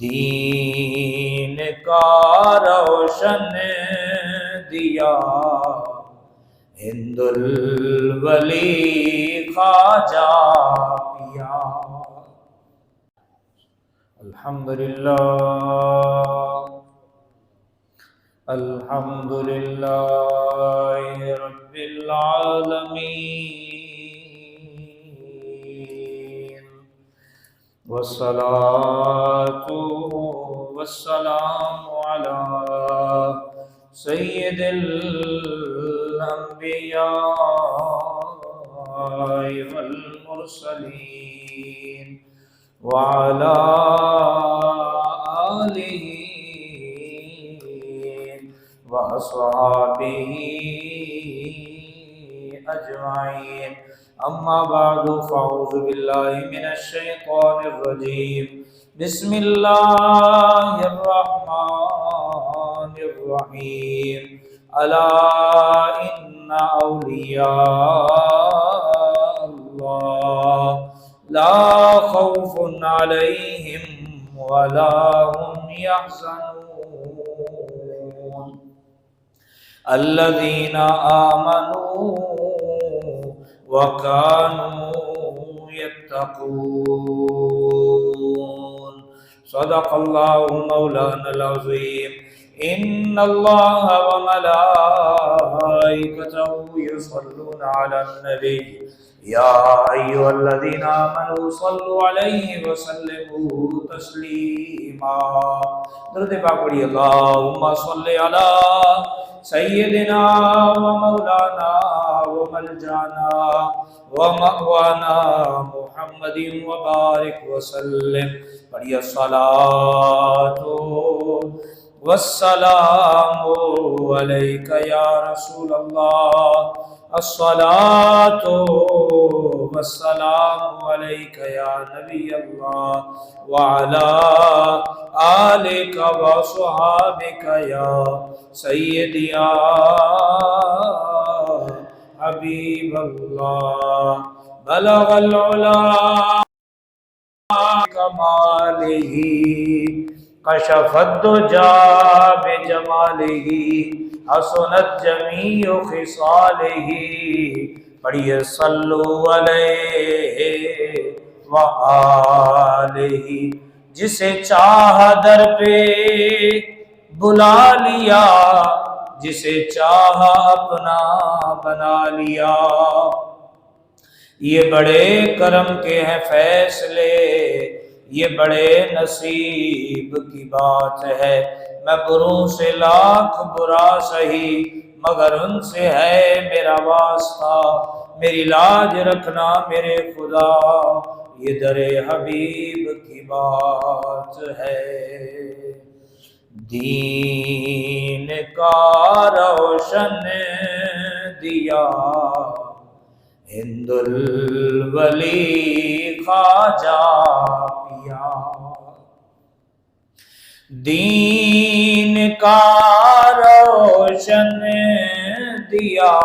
دین کا روشن دیا ہند الولی خواجہ پیا۔ الحمدللہ الحمدللہ رب العالمین، والصلاة والسلام علی سید الانبیاء والمرسلین وعلی آلہ وأصحابه أجمعين، أما بعد فأعوذ بالله من الشيطان الرجيم، بسم الله الرحمن الرحيم، ألا إن أولياء الله لا خوف عليهم ولا هم يحزنون، الذين آمنوا وكانوا يتقون، صدق الله مولانا العظيم۔ إن الله وملائكته يصلون على النبي، يا أيها الذين آمنوا صلوا عليه وسلموا تسليما۔ درود پاک پڑھیے، اللهم صل على سيدنا ومولانا وملجانا ومأوانا محمد وبارك وسلم۔ پڑھیے، الصلاة والسلام عليك يا رسول الله، الصلاة والسلام عليك يا نبي الله، وعلى آلك وصحابك يا سيدي يا حبيب الله، بلغ العلا كماله، كشف الدجى بجماله، حسنت جميع خصاله۔ پڑھیے، صلو علیہ وآلہ، جسے چاہا در پہ بلا لیا، جسے چاہا اپنا بنا لیا۔ یہ بڑے کرم کے ہیں فیصلے، یہ بڑے نصیب کی بات ہے، میں بروں سے لاکھ برا سہی، مگر ان سے ہے میرا واسطہ، میری لاج رکھنا میرے خدا، یہ در حبیب کی بات ہے۔ دین کا روشن دیا ہند الولی خواجہ پیا، دین کا روشن دیا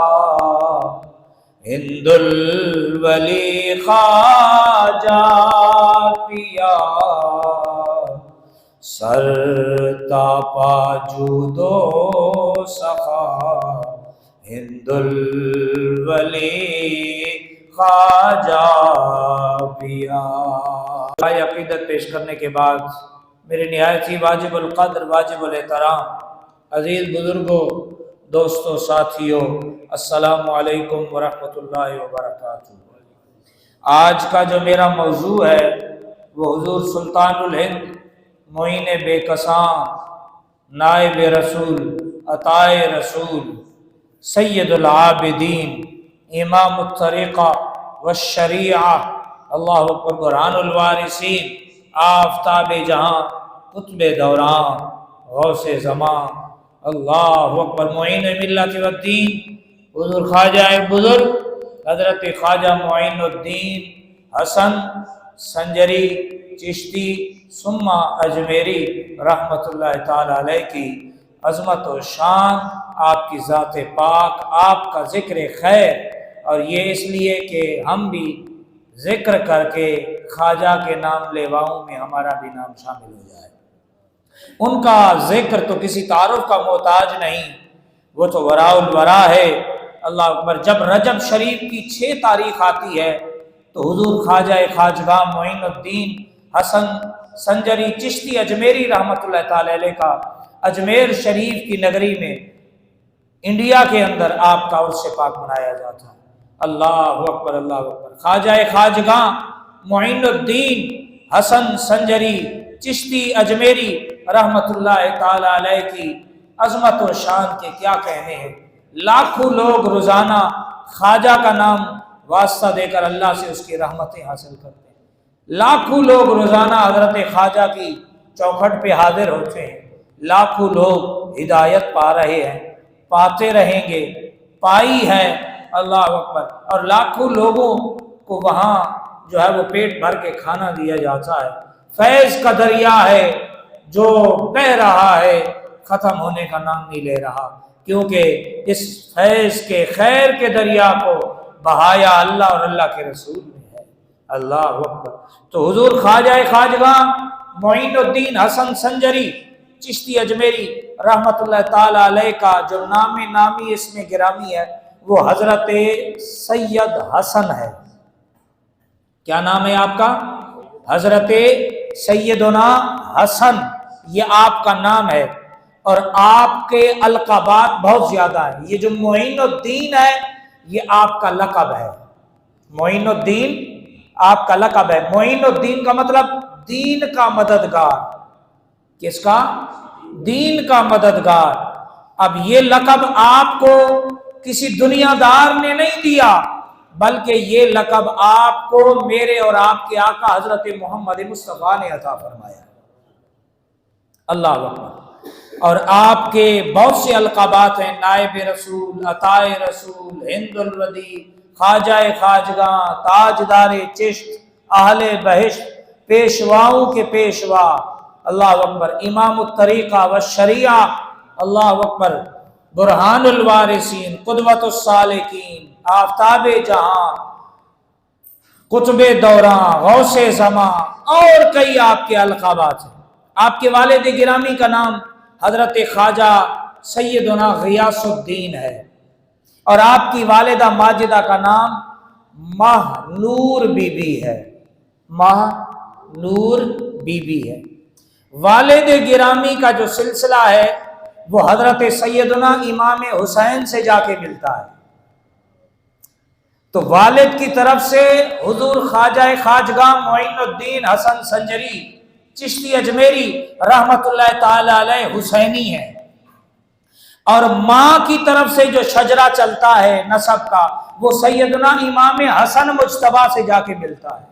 ہند الولی خواجہ پیا، سر تاپا جود و سخا ہند الولی خواجہ پیا۔ عقیدت پیش کرنے کے بعد میرے نہایت ہی واجب القدر واجب الاحترام عزیز بزرگوں، دوستوں، ساتھیوں، السلام علیکم ورحمۃ اللہ وبرکاتہ۔ آج کا جو میرا موضوع ہے وہ حضور سلطان الہند، معین بے کساں، نائب رسول، عطائے رسول، سید العابدین، امام الطریقہ والشریعہ، اللہ اکبر، برہان الوارثین، آفتاب جہاں، قطب دوران، غوث زمان، اللہ اکبر، معین ملت والدین، حضور خواجہ بزرگ حضرت خواجہ معین الدین حسن سنجری چشتی ثم اجمیری رحمت اللہ تعالی علیہ کی عظمت و شان، آپ کی ذات پاک، آپ کا ذکر خیر، اور یہ اس لیے کہ ہم بھی ذکر کر کے خواجہ کے نام لیواؤں میں ہمارا بھی نام شامل ہو جائے۔ ان کا ذکر تو کسی تعارف کا محتاج نہیں، وہ تو وراء الورا ہے۔ اللہ اکبر۔ جب رجب شریف کی 6 تاریخ آتی ہے تو حضور خواجہ خواجگاہ معین الدین حسن سنجری چشتی اجمیری رحمۃ اللہ تعالی علیہ کا اجمیر شریف کی نگری میں انڈیا کے اندر آپ کا عرس پاک منایا جاتا ہے۔ اللہ اکبر، اللہ اکبر۔ خواجہ خواجگاہ معین الدین حسن سنجری چشتی اجمیری رحمۃ اللہ تعالی علیہ کی عظمت و شان کے کیا کہنے ہیں۔ لاکھوں لوگ روزانہ خواجہ کا نام واسطہ دے کر اللہ سے اس کی رحمتیں حاصل کرتے ہیں۔ لاکھوں لوگ روزانہ حضرت خواجہ کی چوکھٹ پہ حاضر ہوتے ہیں۔ لاکھوں لوگ ہدایت پا رہے ہیں، پاتے رہیں گے، پائی ہے۔ اللہ اکبر۔ اور لاکھوں لوگوں کو وہاں جو ہے وہ پیٹ بھر کے کھانا دیا جاتا ہے۔ فیض کا دریا ہے جو بہہ رہا ہے، ختم ہونے کا نام نہیں لے رہا، کیونکہ اس فیض کے خیر کے دریا کو بہایا اللہ اور اللہ کے رسول نے ہے۔ اللہ اکبر۔ تو حضور خواجہ خواجگاہ معین الدین حسن سنجری چشتی اجمیری رحمۃ اللہ تعالی علیہ کا جو نامی اس میں گرامی ہے وہ حضرت سید حسن ہے۔ کیا نام ہے آپ کا؟ حضرت سیدنا حسن، یہ آپ کا نام ہے۔ اور آپ کے القابات بہت زیادہ ہیں۔ یہ جو معین الدین ہے یہ آپ کا لقب ہے۔ معین الدین آپ کا لقب ہے۔ معین الدین کا مطلب دین کا مددگار۔ کس کا؟ دین کا مددگار۔ اب یہ لقب آپ کو کسی دنیا دار نے نہیں دیا، بلکہ یہ لقب آپ کو میرے اور آپ کے آقا حضرت محمد مصطفیٰ نے عطا فرمایا۔ اللہ اکبر۔ اور آپ کے بہت سے القابات ہیں، نائب رسول، عطائے رسول، ہند الودی، خواجہ خواجگاہ، تاجدار چشت، اہل بہشت، پیشواؤں کے پیشوا، اللہ اکبر، امام الطریقہ والشریعہ، اللہ اکبر، برہان الوارثین، قدوۃ السالکین، آفتاب جہاں، قطب دوراں، غوث زماں، اور کئی آپ کے القابات ہیں۔ آپ کے والد گرامی کا نام حضرت خواجہ سیدنا غیاث الدین ہے، اور آپ کی والدہ ماجدہ کا نام ماہ نور بی بی ہے۔ ماہ نور بی بی ہے۔ والد گرامی کا جو سلسلہ ہے وہ حضرت سیدنا امام حسین سے جا کے ملتا ہے۔ تو والد کی طرف سے حضور خواجہ خواجگاہ معین الدین حسن سنجری چشتی اجمیری رحمت اللہ تعالی علیہ حسینی ہے، اور ماں کی طرف سے جو شجرہ چلتا ہے نسب کا وہ سیدنا امام حسن مجتبیٰ سے جا کے ملتا ہے۔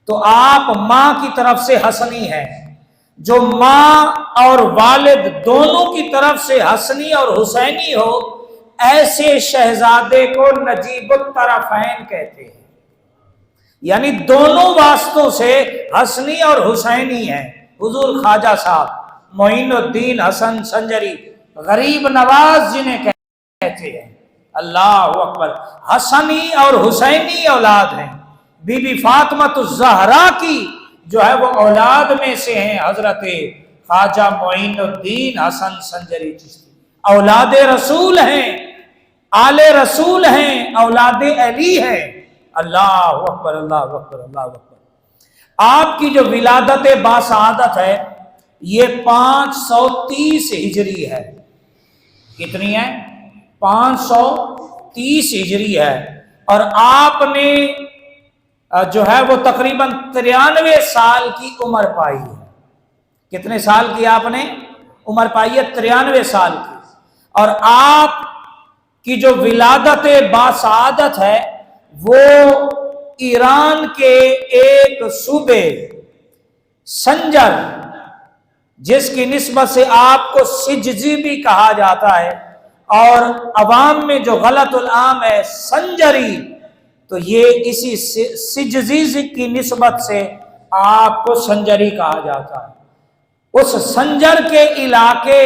تو آپ ماں کی طرف سے حسنی ہیں۔ جو ماں اور والد دونوں کی طرف سے حسنی اور حسینی ہو، ایسے شہزادے کو نجیب الطرفین کہتے ہیں، یعنی دونوں واسطوں سے حسنی اور حسینی ہیں۔ حضور خواجہ صاحب معین الدین حسن سنجری غریب نواز جنہیں کہتے ہیں، اللہ اکبر، حسنی اور حسینی اولاد ہیں۔ بی بی فاطمہ الزہرا کی جو ہے وہ اولاد میں سے ہیں حضرت خواجہ معین الدین حسن سنجری چشتی۔ اولاد رسول ہیں، آل رسول ہیں، اولاد علی ہیں۔ اللہ اکبر، اللہ اکبر، اللہ اکبر۔ آپ کی جو ولادت باسعادت ہے یہ 530 ہجری ہے۔ کتنی ہے؟ 530 ہجری ہے۔ اور آپ نے جو ہے وہ تقریباً 93 سال کی عمر پائی ہے۔ کتنے سال کی آپ نے عمر پائی ہے؟ 93 سال کی۔ اور آپ کی جو ولادت باسعادت ہے وہ ایران کے ایک صوبے سنجر، جس کی نسبت سے آپ کو سجزی بھی کہا جاتا ہے، اور عوام میں جو غلط العام ہے سنجری، تو یہ اسی سجزی کی نسبت سے آپ کو سنجری کہا جاتا ہے۔ اس سنجر کے علاقے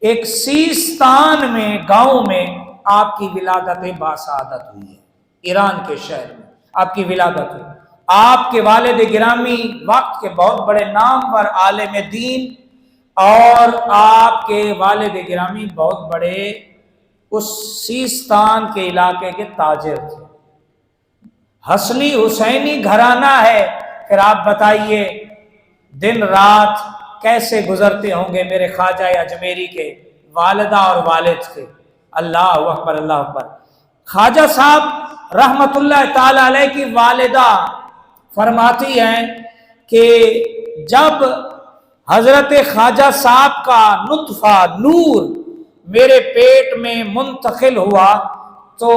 ایک سیستان میں گاؤں میں آپ کی ولادت باسعادت ہوئی ہے۔ ایران کے شہر میں آپ کی ولادت ہوئی۔ آپ کے والد گرامی وقت کے بہت بڑے نامور عالم دین اور آپ کے والد گرامی بہت بڑے اس سیستان کے علاقے کے تاجر تھے، حسنی حسینی گھرانہ ہے۔ پھر آپ بتائیے دن رات کیسے گزرتے ہوں گے میرے خواجہ اجمیری کے والدہ اور والد کے۔ اللہ اکبر، اللہ اکبر۔ خواجہ صاحب رحمت اللہ تعالی علیہ کی والدہ فرماتی ہیں کہ جب حضرت خواجہ صاحب کا نطفہ نور میرے پیٹ میں منتقل ہوا تو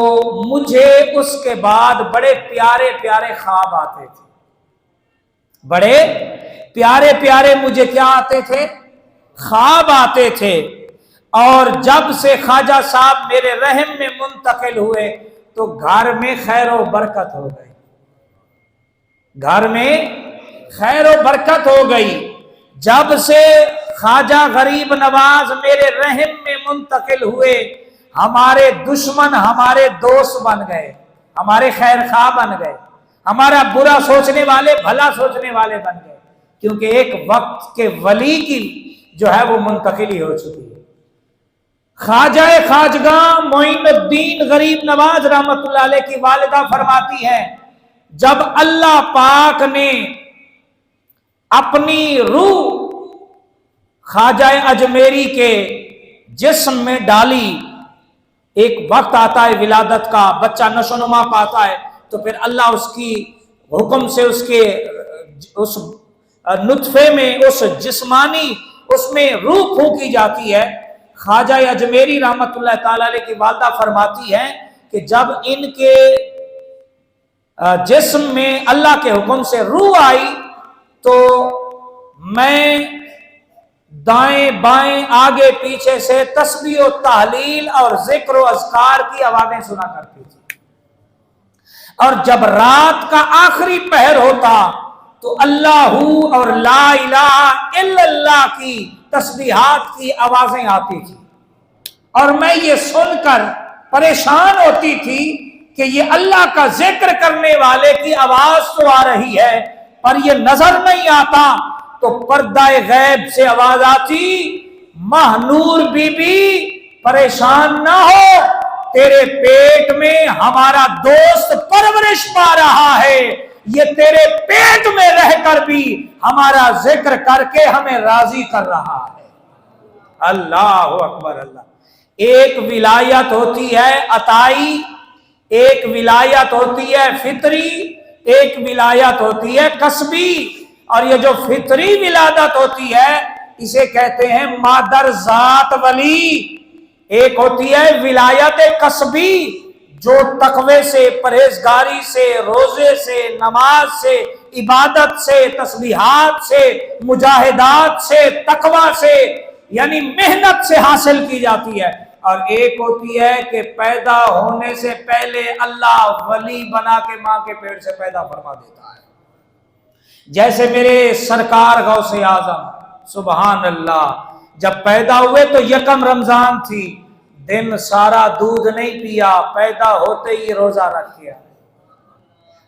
مجھے اس کے بعد بڑے پیارے پیارے خواب آتے تھے، بڑے پیارے پیارے مجھے کیا آتے تھے؟ خواب آتے تھے۔ اور جب سے خواجہ صاحب میرے رحم میں منتقل ہوئے تو گھر میں خیر و برکت ہو گئی، گھر میں خیر و برکت ہو گئی۔ جب سے خواجہ غریب نواز میرے رحم میں منتقل ہوئے ہمارے دشمن ہمارے دوست بن گئے، ہمارے خیر خواہ بن گئے، ہمارا برا سوچنے والے بھلا سوچنے والے بن گئے، کیونکہ ایک وقت کے ولی کی جو ہے وہ منتقلی ہو چکی ہے۔ خواجہ خواجگاں معین الدین غریب نواز رحمت اللہ علیہ کی والدہ فرماتی ہیں جب اللہ پاک نے اپنی روح خواجہ اجمیری کے جسم میں ڈالی، ایک وقت آتا ہے ولادت کا، بچہ نشو نما پاتا ہے تو پھر اللہ اس کی حکم سے اس نطفے میں اس جسمانی اس میں روح پھونکی جاتی ہے۔ خواجہ اجمیری رحمت اللہ تعالی علیہ کی والدہ فرماتی ہیں کہ جب ان کے جسم میں اللہ کے حکم سے روح آئی تو میں دائیں بائیں آگے پیچھے سے تسبیح و تحلیل اور ذکر و اذکار کی آوازیں سنا کرتی تھی، اور جب رات کا آخری پہر ہوتا تو اللہ اور لا الہ الا اللہ کی تسبیحات کی آوازیں آتی تھی، اور میں یہ سن کر پریشان ہوتی تھی کہ یہ اللہ کا ذکر کرنے والے کی آواز تو آ رہی ہے پر یہ نظر نہیں آتا۔ تو پردہ غیب سے آواز آتی، مہنور بی بی پریشان نہ ہو، تیرے پیٹ میں ہمارا دوست پرورش پا رہا ہے، یہ تیرے پیٹ میں رہ کر بھی ہمارا ذکر کر کے ہمیں راضی کر رہا ہے۔ اللہ اکبر، اللہ۔ ایک ولایت ہوتی ہے عطائی، ایک ولایت ہوتی ہے فطری، ایک ولایت ہوتی ہے کسبی، اور یہ جو فطری ولادت ہوتی ہے اسے کہتے ہیں مادر ذات ولی۔ ایک ہوتی ہے ولایت کسبی جو تقوی سے، پرہیزگاری سے، روزے سے، نماز سے، عبادت سے، تسبیحات سے، مجاہدات سے، تقوی سے یعنی محنت سے حاصل کی جاتی ہے، اور ایک ہوتی ہے کہ پیدا ہونے سے پہلے اللہ ولی بنا کے ماں کے پیٹ سے پیدا فرما دیتا ہے۔ جیسے میرے سرکار غوث اعظم سبحان اللہ جب پیدا ہوئے تو یکم رمضان تھی، دن سارا دودھ نہیں پیا، پیدا ہوتے ہی روزہ رکھ دیا۔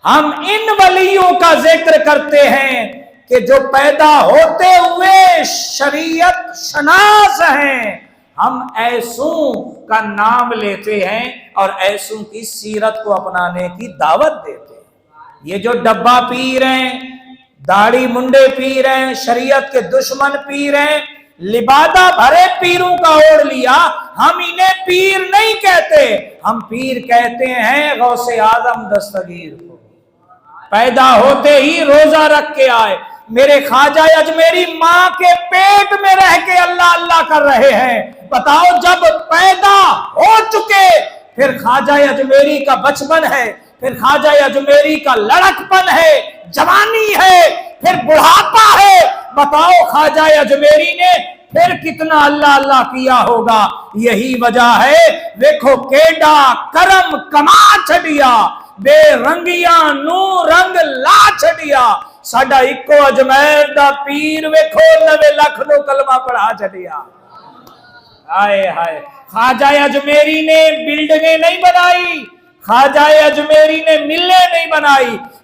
ہم ان ولیوں کا ذکر کرتے ہیں کہ جو پیدا ہوتے ہوئے شریعت شناس ہیں، ہم ایسوں کا نام لیتے ہیں اور ایسوں کی سیرت کو اپنانے کی دعوت دیتے ہیں۔ یہ جو ڈبہ پی رہے ہیں، داڑھی منڈے پی رہے ہیں، شریعت کے دشمن پی رہے ہیں، لبادہ بھرے پیروں کا اوڑھ لیا، ہم انہیں پیر نہیں کہتے، ہم پیر کہتے ہیں غوث اعظم دستگیر کو۔ پیدا ہوتے ہی روزہ رکھ کے آئے، میرے خواجہ اجمیری ماں کے پیٹ میں رہ کے اللہ اللہ کر رہے ہیں۔ بتاؤ جب پیدا ہو چکے پھر خواجہ اجمیری کا بچپن ہے، پھر خواجہ اجمیری کا لڑکپن ہے، جوانی ہے، پھر بڑھاپا ہے، بتاؤ خواجہ اجمیری نے پھر کتنا اللہ اللہ کیا ہوگا۔ یہی وجہ ہے دیکھو کیڈا کرم کما چھڑیا، بے رنگیاں نو رنگ لا چھڑیا، ساڈا اکو اجمیر دا پیر ویکھو 90 لاکھ نو کلمہ پڑھا چھڑیا۔ ہائے ہائے، خواجہ اجمیری نے بلڈنگیں نہیں بنائی، خواجہ اجمیری نے ملیں نہیں بنائی،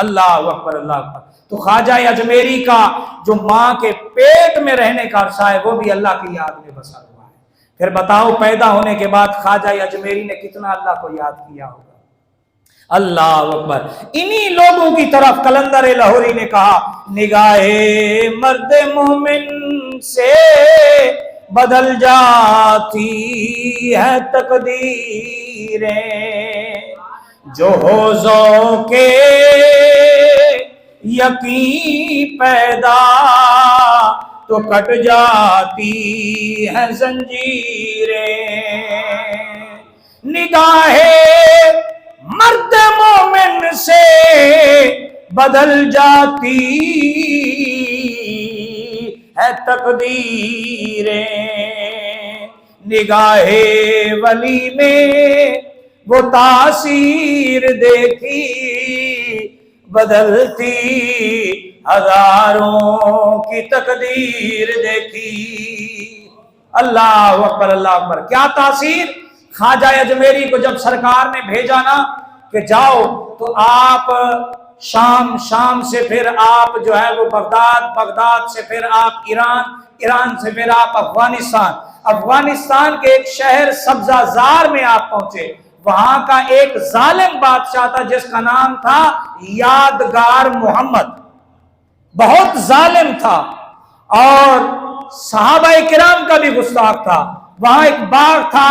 اللہ اکبر اللہ اکبر۔ تو خواجہ اجمیری کا جو ماں کے پیٹ میں رہنے کا عرصہ ہے وہ بھی اللہ کی یاد میں بسا ہوا ہے۔ پھر بتاؤ پیدا ہونے کے بعد خواجہ اجمیری نے کتنا اللہ کو یاد کیا ہوگا۔ اللہ اکبر۔ انہی لوگوں کی طرف قلندر لاہوری نے کہا نگاہ مرد مومن سے بدل جاتی ہے تقدیریں، جو ہو ذوق یقین پیدا تو کٹ جاتی ہے زنجیریں۔ نگاہ مرد مومن سے بدل جاتی ہے تقدیریں، نگاہ ولی میں وہ تاثیر دیکھی، بدلتی ہزاروں کی تقدیر دیکھی۔ اللہ اکبر اللہ اکبر۔ کیا تاثیر؟ خواجہ اجمیری کو جب سرکار نے بھیجا نا کہ جاؤ تو آپ شام سے پھر آپ جو ہے وہ بغداد سے پھر آپ ایران سے پھر آپ افغانستان کے ایک شہر سبزہ زار میں آپ پہنچے۔ وہاں کا ایک ظالم بادشاہ تھا جس کا نام تھا یادگار محمد، بہت ظالم تھا اور صحابہ کرام کا بھی گستاخ تھا۔ وہاں ایک باغ تھا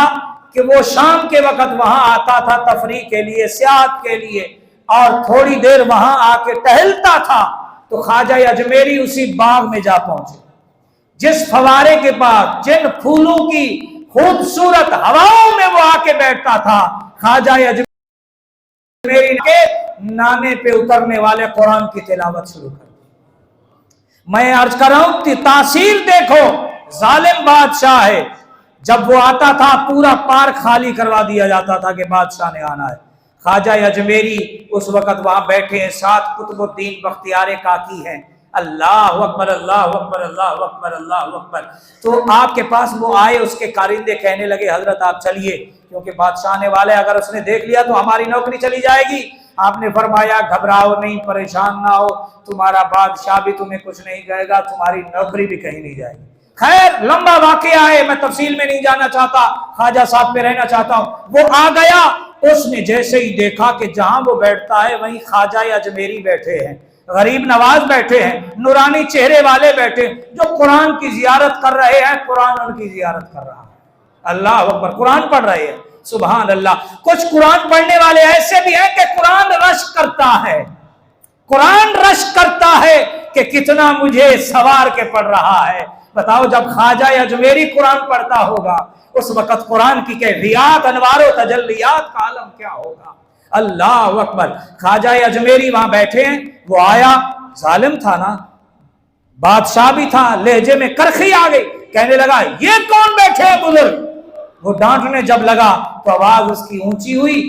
کہ وہ شام کے وقت وہاں آتا تھا تفریح کے لیے، سیاحت کے لیے، اور تھوڑی دیر وہاں آ کے ٹہلتا تھا۔ تو خواجہ اجمیری اسی باغ میں جا پہنچے، جس فوارے کے پاس جن پھولوں کی خوبصورت ہواؤں میں وہ آ کے بیٹھتا تھا، خواجہ اجمیری کے نانے پہ اترنے والے قرآن کی تلاوت شروع کر دی۔ میں عرض کر رہا ہوں کہ تاثیر دیکھو، ظالم بادشاہ ہے، جب وہ آتا تھا پورا پارک خالی کروا دیا جاتا تھا کہ بادشاہ نے آنا ہے۔ خواجہ اجمیری اس وقت وہاں بیٹھے ہیں، ساتھ قطب الدین بختیار کاکی ہیں۔ اللہ اکبر اللہ اکبر اللہ اکبر اللہ اکبر۔ تو آپ کے پاس وہ آئے، اس کے کارندے کہنے لگے حضرت آپ چلیے، کیونکہ بادشاہ آنے والے، اگر اس نے دیکھ لیا تو ہماری نوکری چلی جائے گی۔ آپ نے فرمایا گھبراؤ نہیں، پریشان نہ ہو، تمہارا بادشاہ بھی تمہیں کچھ نہیں کہے گا، تمہاری نوکری بھی کہیں نہیں جائے گی۔ خیر لمبا واقعہ ہے، میں تفصیل میں نہیں جانا چاہتا، خواجہ صاحب پہ رہنا چاہتا ہوں۔ وہ آ گیا، اس نے جیسے ہی دیکھا کہ جہاں وہ بیٹھتا ہے وہیں خواجہ اجمیری بیٹھے ہیں، غریب نواز بیٹھے ہیں، نورانی چہرے والے بیٹھے ہیں، جو قرآن کی زیارت کر رہے ہیں، قرآن ان کی زیارت کر رہا ہے۔ اللہ اکبر، قرآن پڑھ رہے ہیں، سبحان اللہ۔ کچھ قرآن پڑھنے والے ایسے بھی ہیں کہ قرآن رشک کرتا ہے، قرآن رشک کرتا ہے کہ کتنا مجھے سوار کے پڑھ رہا ہے۔ بتاؤ جب خواجہ اجمیری قرآن پڑھتا ہوگا اس وقت قرآن کی کیفیات، انوار و تجلیات کا عالم کیا ہوگا۔ اللہ اکبر۔ خواجہ اجمیری وہاں بیٹھے ہیں، وہ آیا، ظالم تھا نا، بادشاہ بھی تھا، لہجے میں کرخی آ گئی، کہنے لگا یہ کون بیٹھے ہیں بزرگ؟ وہ ڈانٹنے جب لگا تو آواز اس کی اونچی ہوئی،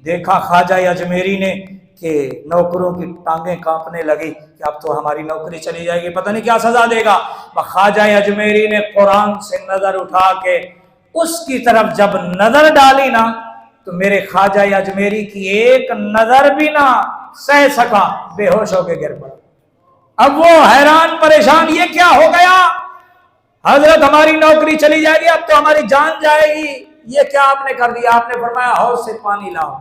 دیکھا خواجہ اجمیری نے کہ نوکروں کی ٹانگیں کانپنے لگی کہ اب تو ہماری نوکری چلی جائے گی، پتہ نہیں کیا سزا دے گا۔ خواجہ اجمیری نے قرآن سے نظر اٹھا کے اس کی طرف جب نظر ڈالی نا تو میرے خواجہ اجمیری کی ایک نظر بھی نہ سہ سکا، بے ہوش ہو کے گر پڑا۔ اب وہ حیران پریشان، یہ کیا ہو گیا؟ حضرت ہماری نوکری چلی جائے گی، اب تو ہماری جان جائے گی، یہ کیا آپ نے کر دیا؟ آپ نے فرمایا حوض سے پانی لاؤ۔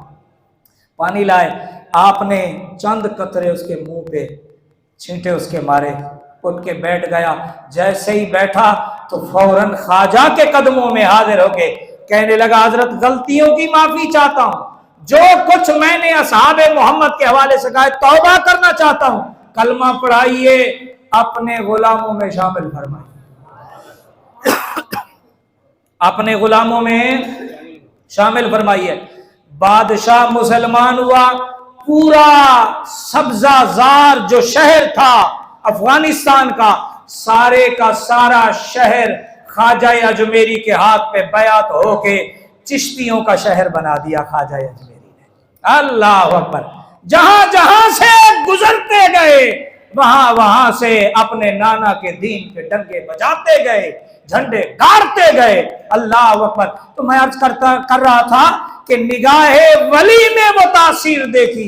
پانی لائے، آپ نے چند قطرے اس کے منہ پہ چھینٹے، اس کے مارے، اٹھ کے بیٹھ گیا۔ جیسے ہی بیٹھا تو فوراً خواجہ کے قدموں میں حاضر ہو کے کہنے لگا حضرت غلطیوں کی معافی چاہتا ہوں، جو کچھ میں نے اصحاب محمد کے حوالے سے کہا توبہ کرنا چاہتا ہوں، کلمہ پڑھائیے، اپنے غلاموں میں شامل فرمائیے، اپنے غلاموں میں شامل فرمائیے۔ بادشاہ مسلمان ہوا، پورا سبزہ زار جو شہر تھا افغانستان کا، سارے کا سارا شہر خواجہ اجمیری کے ہاتھ پہ بیعت ہو کے چشتیوں کا شہر بنا دیا خواجہ اجمیری نے۔ اللہ اکبر۔ جہاں جہاں سے گزرتے گئے وہاں وہاں سے اپنے نانا کے دین کے ڈنگے بجاتے گئے، جھنڈے گاڑتے گئے۔ اللہ اکبر۔ تو میں عرض کر رہا تھا کہ نگاہ ولی میں وہ تاثیر دیکھی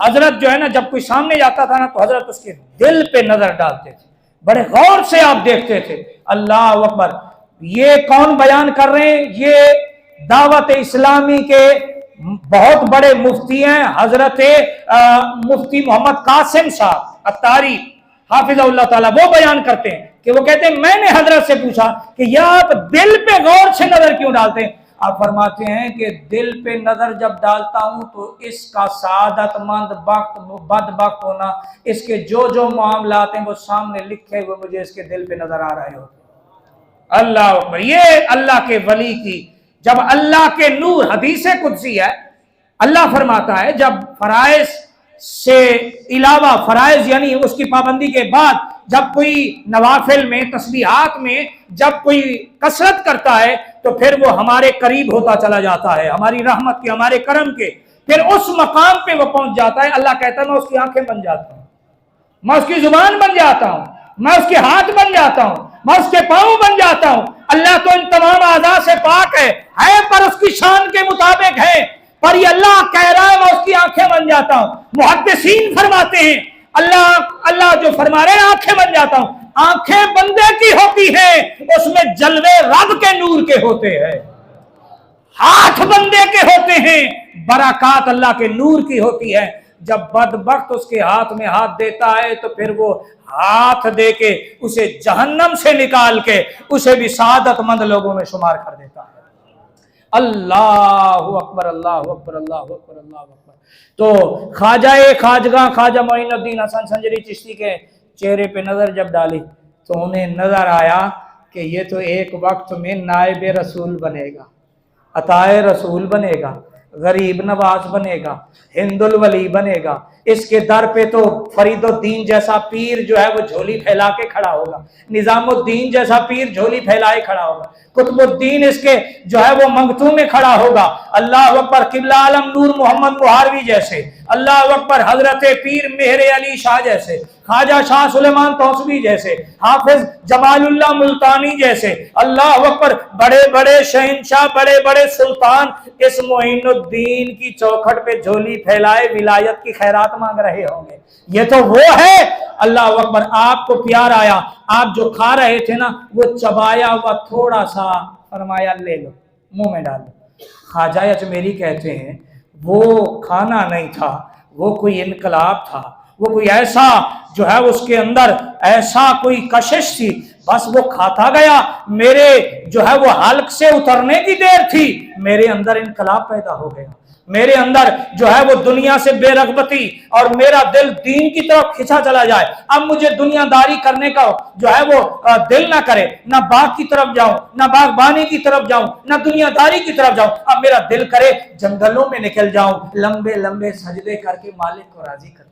حضرت جو ہے نا جب کوئی سامنے جاتا تھا نا تو حضرت اس کے دل پہ نظر ڈالتے تھے، بڑے غور سے آپ دیکھتے تھے۔ اللہ اکبر۔ یہ کون بیان کر رہے ہیں؟ یہ دعوت اسلامی کے بہت بڑے مفتی ہیں، حضرت مفتی محمد قاسم صاحب اتاری حافظ اللہ تعالیٰ، وہ بیان کرتے ہیں کہ وہ کہتے ہیں میں نے حضرت سے پوچھا کہ یا آپ دل پہ غور سے نظر کیوں ڈالتے ہیں؟ آپ فرماتے ہیں کہ دل پہ نظر جب ڈالتا ہوں تو اس کا سعادت مند وقت بدبخت ہونا، اس کے جو معاملات ہیں وہ سامنے لکھے ہوئے مجھے اس کے دل پہ نظر آ رہے ہوتے ہیں۔ اللہ اکبر۔ یہ اللہ کے ولی کی، جب اللہ کے نور، حدیث قدسی ہے، اللہ فرماتا ہے جب فرائض سے علاوہ، فرائض یعنی اس کی پابندی کے بعد جب کوئی نوافل میں، تسبیحات میں جب کوئی کثرت کرتا ہے تو پھر وہ ہمارے قریب ہوتا چلا جاتا ہے، ہماری رحمت کے، ہمارے کرم کے، پھر اس مقام پہ وہ پہنچ جاتا ہے۔ اللہ کہتا ہے میں اس کی آنکھیں بن جاتا ہوں، میں اس کی زبان بن جاتا ہوں، میں اس کے ہاتھ بن جاتا ہوں، میں اس کے پاؤں بن جاتا ہوں۔ اللہ تو ان تمام اعضاء سے پاک ہے پر اس کی شان کے مطابق ہے، پر یہ اللہ کہہ رہا ہے میں اس کی آنکھیں بن جاتا ہوں۔ محدثین فرماتے ہیں اللہ جو فرما رہے ہیں آنکھیں بن جاتا ہوں، آنکھیں بندے کی ہوتی ہیں، اس میں جلوے رب کے نور کے ہوتے ہیں، ہاتھ بندے کے ہوتے ہیں، برکات اللہ کے نور کی ہوتی ہے۔ جب بدبخت اس کے ہاتھ میں ہاتھ دیتا ہے تو پھر وہ ہاتھ دے کے اسے جہنم سے نکال کے اسے بھی سعادت مند لوگوں میں شمار کر دیتا ہے۔ اللہ اکبر، اللہ اکبر، اللہ اکبر، اللہ اکبر۔ تو خواجہ خواجہ معین الدین حسن سنجری چشتی کے چہرے پہ نظر جب ڈالی تو انہیں نظر آیا کہ یہ تو ایک وقت میں نائب رسول بنے گا، عطائے رسول بنے گا، غریب نواز بنے گا، ہند الولی بنے گا، اس کے در پہ تو فرید الدین جیسا پیر جو ہے وہ جھولی پھیلا کے کھڑا ہوگا، نظام الدین جیسا پیر جھولی پھیلائے کھڑا ہوگا، قطب الدین اس کے جو ہے وہ منگتوں میں کھڑا ہوگا۔ اللہ اکبر۔ قبلہ عالم نور محمد مہاروی جیسے، اللہ اکبر، حضرت پیر مہر علی شاہ جیسے، خواجہ شاہ سلیمان توسوی جیسے، حافظ جمال اللہ ملتانی جیسے، اللہ اکبر، بڑے بڑے شہنشاہ، بڑے بڑے سلطان اس معین الدین کی چوکھٹ پہ جھولی پھیلائے ولایت کی خیرات مانگ رہے ہوں گے۔ یہ تو وہ ہے۔ اللہ اکبر۔ آپ کو پیار آیا، آپ جو کھا رہے تھے نا وہ چبایا ہوا تھوڑا سا، فرمایا لے لو، منہ میں ڈالو۔ خواجہ اجمیری کہتے ہیں وہ کھانا نہیں تھا، وہ کوئی انقلاب تھا، وہ کوئی ایسا جو ہے اس کے اندر ایسا کوئی کشش تھی، بس وہ کھاتا گیا، میرے جو ہے وہ حلق سے اترنے کی دیر تھی، میرے اندر انقلاب پیدا ہو گیا، میرے اندر جو ہے وہ دنیا سے بے رغبتی اور میرا دل دین کی طرف کھینچا چلا جائے۔ اب مجھے دنیا داری کرنے کا جو ہے وہ دل نہ کرے، نہ باغ کی طرف جاؤں، نہ باغبانی کی طرف جاؤں، نہ دنیا داری کی طرف جاؤں، اب میرا دل کرے جنگلوں میں نکل جاؤں، لمبے لمبے سجدے کر کے مالک کو راضی کروں،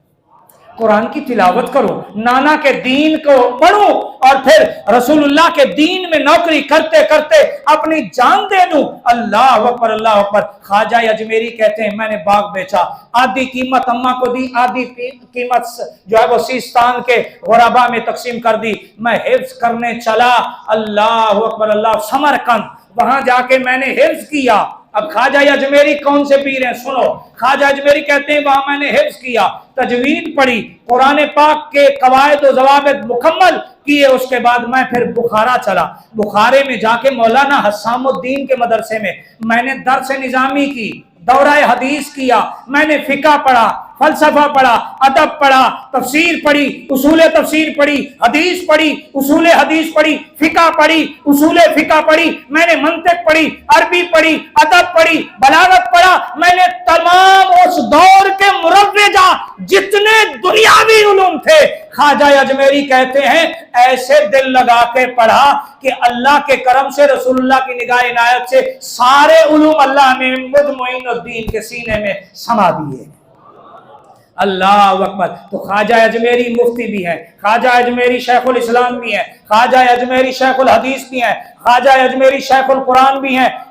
قرآن کی تلاوت کرو، نانا کے دین کو پڑھو، اور پھر رسول اللہ کے دین میں نوکری کرتے کرتے اپنی جان دے دوں۔ اللہ اکبر، اللہ اکبر۔ خواجہ اجمیری کہتے ہیں میں نے باغ بیچا، آدھی قیمت اماں کو دی، آدھی قیمت جو ہے وہ سیستان کے غربا میں تقسیم کر دی، میں حفظ کرنے چلا۔ اللہ اکبر، اللہ، سمرقند، وہاں جا کے میں نے حفظ کیا۔ اب خواجہ اجمیری کون سے پیر ہیں سنو، خواجہ اجمیری کہتے ہیں وہاں میں نے حفظ کیا، تجوید پڑھی، قرآن پاک کے قواعد و ضوابط مکمل کیے، اس کے بعد میں پھر بخارا چلا، بخارے میں جا کے مولانا حسام الدین کے مدرسے میں نے درس نظامی کی، دورہ حدیث کیا، میں نے فقہ پڑھا، فلسفہ پڑھا، ادب پڑھا، تفسیر پڑھی، اصول تفسیر پڑھی، حدیث پڑھی، اصول حدیث پڑھی، فقہ پڑھی، اصول فقہ پڑھی، میں نے منطق پڑھی، عربی پڑھی، ادب پڑھی، بلاغت پڑھا، میں نے تمام اس دور کے مروجہ جتنے دنیاوی علوم تھے، خواجہ اجمیری کہتے ہیں ایسے دل لگا کے پڑھا کہ اللہ کے کرم سے، رسول اللہ کی نگاہ عنایت سے سارے علوم اللہ نے مجھ معین الدین کے سینے میں سما دیے۔ اللہ اکبر۔ تو خواجہ اجمیری مفتی بھی ہیں، خواجہ اجمیری شیخ الاسلام بھی ہیں، خواجہ اجمیری شیخ الحدیث بھی ہیں، خواجہ اجمیری شیخ القرآن بھی ہیں،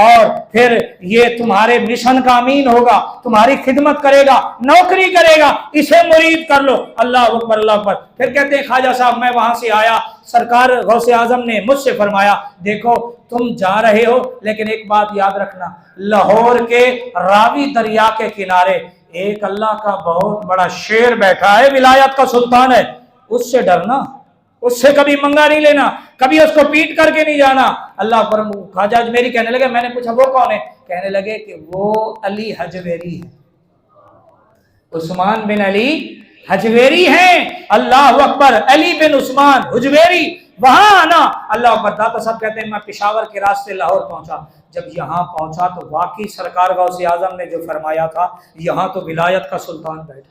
اور پھر یہ تمہارے مشن کا امین ہوگا، تمہاری خدمت کرے گا، نوکری کرے گا، اسے مرید کر لو۔ اللہ اکبر اللہ اکبر۔ پھر کہتے ہیں خواجہ صاحب میں وہاں سے آیا، سرکار غوث اعظم نے مجھ سے فرمایا دیکھو تم جا رہے ہو لیکن ایک بات یاد رکھنا، لاہور کے راوی دریا کے کنارے ایک اللہ کا بہت بڑا شیر بیٹھا ہے، ولایت کا سلطان ہے، اس سے ڈرنا، اس سے کبھی منگا نہیں لینا، کبھی اس کو پیٹ کر کے نہیں جانا۔ اللہ پر خواجہ اجمیری کہنے لگے، میں نے پوچھا وہ کون ہے؟ کہنے لگے کہ وہ علی حجویری ہے، عثمان بن علی حجویری ہیں۔ اللہ اکبر، علی بن عثمان حجویری، وہاں آنا۔ اللہ اکبر۔ داتا صاحب کہتے ہیں میں پشاور کے راستے لاہور پہنچا، جب یہاں پہنچا تو واقعی سرکار غوث اعظم نے جو فرمایا تھا یہاں تو ولایت کا سلطان بیٹھا ہے،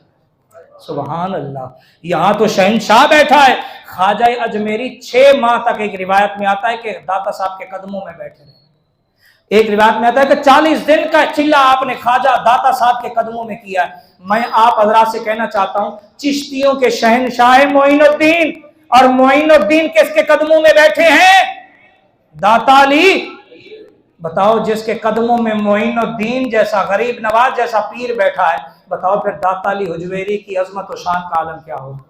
سبحان اللہ، یہاں تو شہنشاہ بیٹھا ہے۔ خواجہ اجمیری 6 ماہ تک، ایک روایت میں آتا ہے کہ داتا صاحب کے قدموں میں بیٹھے رہے، ایک روایت میں آتا ہے کہ 40 دن کا چلہ آپ نے خواجہ داتا صاحب کے قدموں میں کیا ہے۔ میں آپ حضرات سے کہنا چاہتا ہوں چشتیوں کے شہنشاہ معین الدین، اور معین الدین کس کے قدموں میں بیٹھے ہیں؟ داتا علی۔ بتاؤ جس کے قدموں میں معین الدین جیسا غریب نواز جیسا پیر بیٹھا ہے، بتاؤ پھر داتا علی حجویری کی عظمت و شان کا عالم کیا ہوگا۔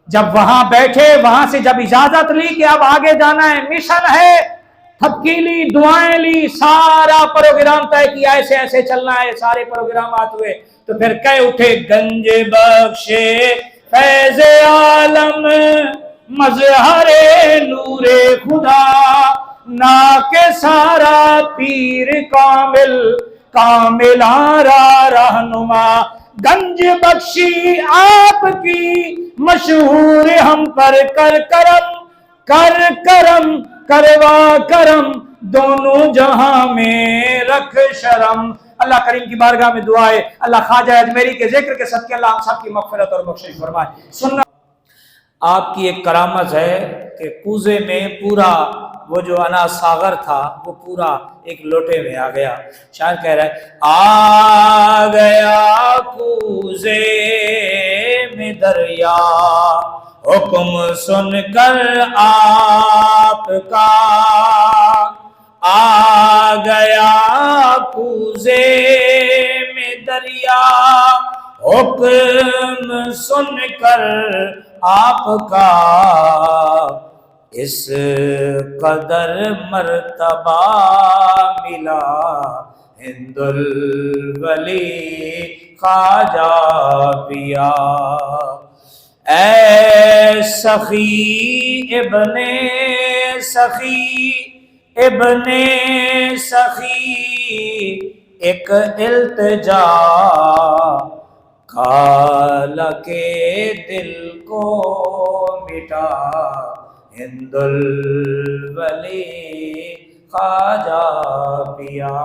جب وہاں بیٹھے، وہاں سے جب اجازت لی کہ اب آگے جانا ہے، مشن ہے، تھپکی لی، دعائیں لی، سارا پروگرام طے کیا، ایسے ایسے چلنا ہے، سارے پروگرامات ہوئے تو پھر کہہ اٹھے گنج بخشے فیض عالم مظہر نور خدا نا کے سارا پیر کامل کامل آرا رہنما، گنج بخشی آپ کی مشہور ہم پر کر کرم، کر کرم کروا کرم دونوں جہاں میں رکھ شرم۔ اللہ کریم کی بارگاہ میں دعا ہے اللہ خواجہ اجمیری کے ذکر کے صدقے اللہ ہم سب کی مغفرت اور بخشش فرمائے۔ سننا آپ کی ایک کرامت ہے کہ کوزے میں پورا وہ جو انا ساغر تھا وہ پورا ایک لوٹے میں آ گیا۔ شاعر کہہ رہا ہے آ گیا کوزے میں دریا حکم سن کر آپ کا، آ گیا کوزے میں دریا حکم سن کر آپ کا، اس قدر مرتبہ ملا ہند الولی خواجہ پیا، اے سخی ابن سخی ابن سخی ایک التجا کالا کے دل کو مٹا ہند الولی خواجہ پیا۔